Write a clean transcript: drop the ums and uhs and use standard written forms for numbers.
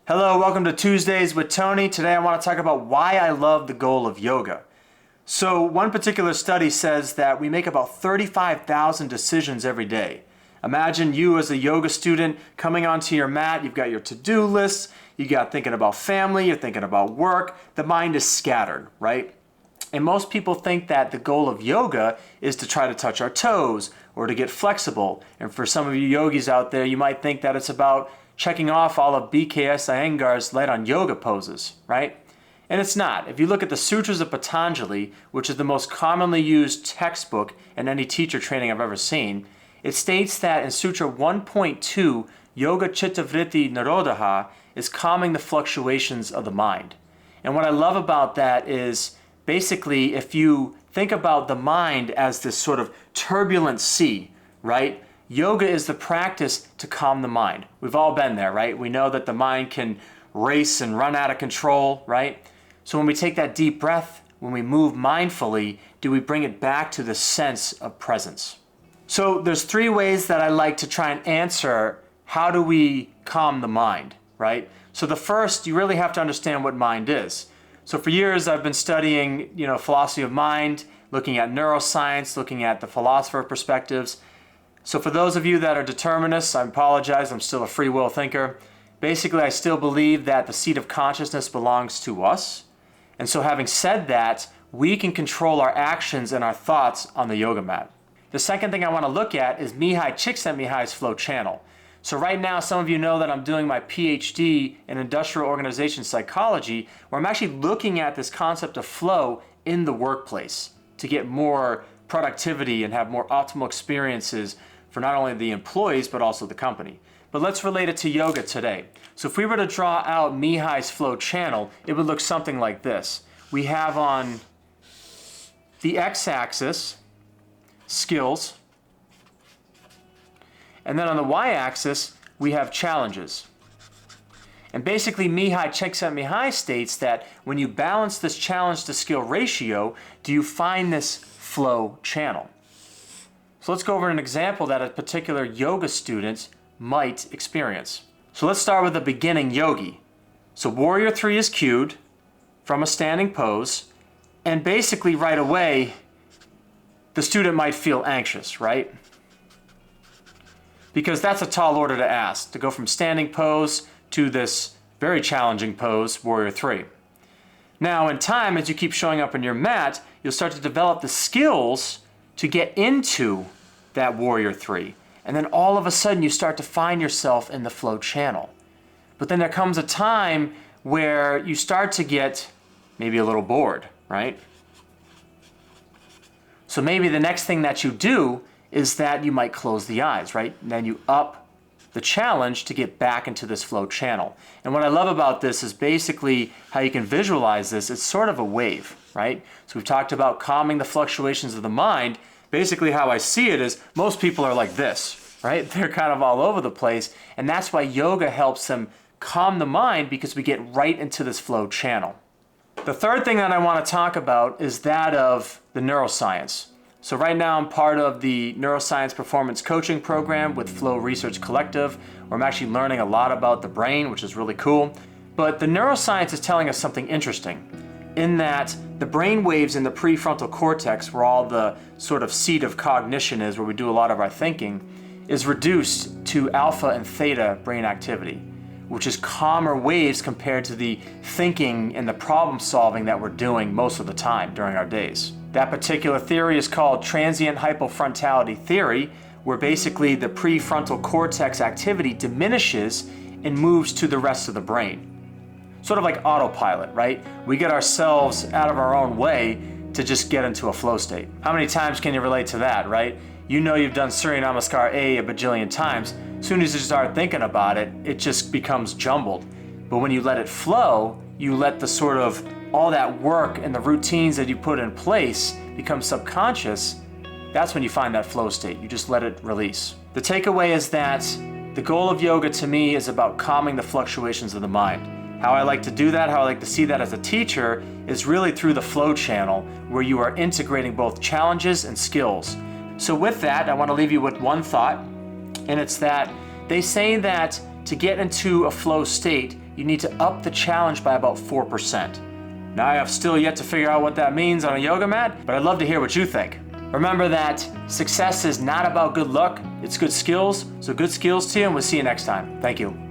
Hello, welcome to Tuesdays with Tony. Today I want to talk about why I love the goal of yoga. So one particular study says that we make about 35,000 decisions every day. Imagine you as a yoga student coming onto your mat, you've got your to-do lists, you got thinking about family, you're thinking about work, the mind is scattered, right? And most people think that the goal of yoga is to try to touch our toes or to get flexible. And for some of you yogis out there, you might think that it's about checking off all of BKS Iyengar's light on yoga poses, right? And it's not. If you look at the Sutras of Patanjali, which is the most commonly used textbook in any teacher training I've ever seen, it states that in Sutra 1.2, Yoga Chitta Vritti Nirodha is calming the fluctuations of the mind. And what I love about that is basically if you think about the mind as this sort of turbulent sea, right? Yoga is the practice to calm the mind. We've all been there, right? We know that the mind can race and run out of control, right? So when we take that deep breath, when we move mindfully, do we bring it back to the sense of presence? So there's three ways that I like to try and answer how do we calm the mind, right? So the first, you really have to understand what mind is. So for years I've been studying, philosophy of mind, looking at neuroscience, looking at the philosopher perspectives. So for those of you that are determinists, I apologize, I'm still a free will thinker. Basically, I still believe that the seat of consciousness belongs to us. And so having said that, we can control our actions and our thoughts on the yoga mat. The second thing I want to look at is Mihai Csikszentmihalyi's flow channel. So right now, some of you know that I'm doing my PhD in industrial organization psychology, where I'm actually looking at this concept of flow in the workplace to get more productivity and have more optimal experiences for not only the employees, but also the company. But let's relate it to yoga today. So if we were to draw out Mihai's flow channel, it would look something like this. We have on the x-axis, skills, and then on the y-axis, we have challenges. And basically, Mihai Csikszentmihalyi states that when you balance this challenge to skill ratio, do you find this flow channel? So let's go over an example that a particular yoga student might experience. So let's start with a beginning yogi. So warrior 3 is cued from a standing pose, and basically right away, the student might feel anxious, right? Because that's a tall order to ask, to go from standing pose to this very challenging pose, warrior 3. Now in time, as you keep showing up on your mat, you'll start to develop the skills to get into that warrior 3. And then all of a sudden you start to find yourself in the flow channel. But then there comes a time where you start to get maybe a little bored, right? So maybe the next thing that you do is that you might close the eyes, right? And then you up the challenge to get back into this flow channel. And what I love about this is basically how you can visualize this. It's sort of a wave, right? So we've talked about calming the fluctuations of the mind. Basically how I see it is most people are like this, right? They're kind of all over the place. And that's why yoga helps them calm the mind, because we get right into this flow channel. The third thing that I want to talk about is that of the neuroscience. So right now I'm part of the Neuroscience Performance Coaching Program with Flow Research Collective, where I'm actually learning a lot about the brain, which is really cool. But the neuroscience is telling us something interesting, in that the brain waves in the prefrontal cortex, where all the sort of seat of cognition is, where we do a lot of our thinking, is reduced to alpha and theta brain activity, which is calmer waves compared to the thinking and the problem solving that we're doing most of the time during our days. That particular theory is called transient hypofrontality theory, where basically the prefrontal cortex activity diminishes and moves to the rest of the brain. Sort of like autopilot, right? We get ourselves out of our own way to just get into a flow state. How many times can you relate to that, right? You know you've done Surya Namaskar a bajillion times. As soon as you start thinking about it, it just becomes jumbled. But when you let it flow, you let the sort of all that work and the routines that you put in place become subconscious. That's when you find that flow state. You just let it release. The takeaway is that the goal of yoga to me is about calming the fluctuations of the mind. How I like to do that, how I like to see that as a teacher, is really through the flow channel, where you are integrating both challenges and skills. So with that, I want to leave you with one thought, and it's that they say that to get into a flow state, you need to up the challenge by about 4%. Now I have still yet to figure out what that means on a yoga mat, but I'd love to hear what you think. Remember that success is not about good luck, it's good skills. So good skills to you, and we'll see you next time. Thank you.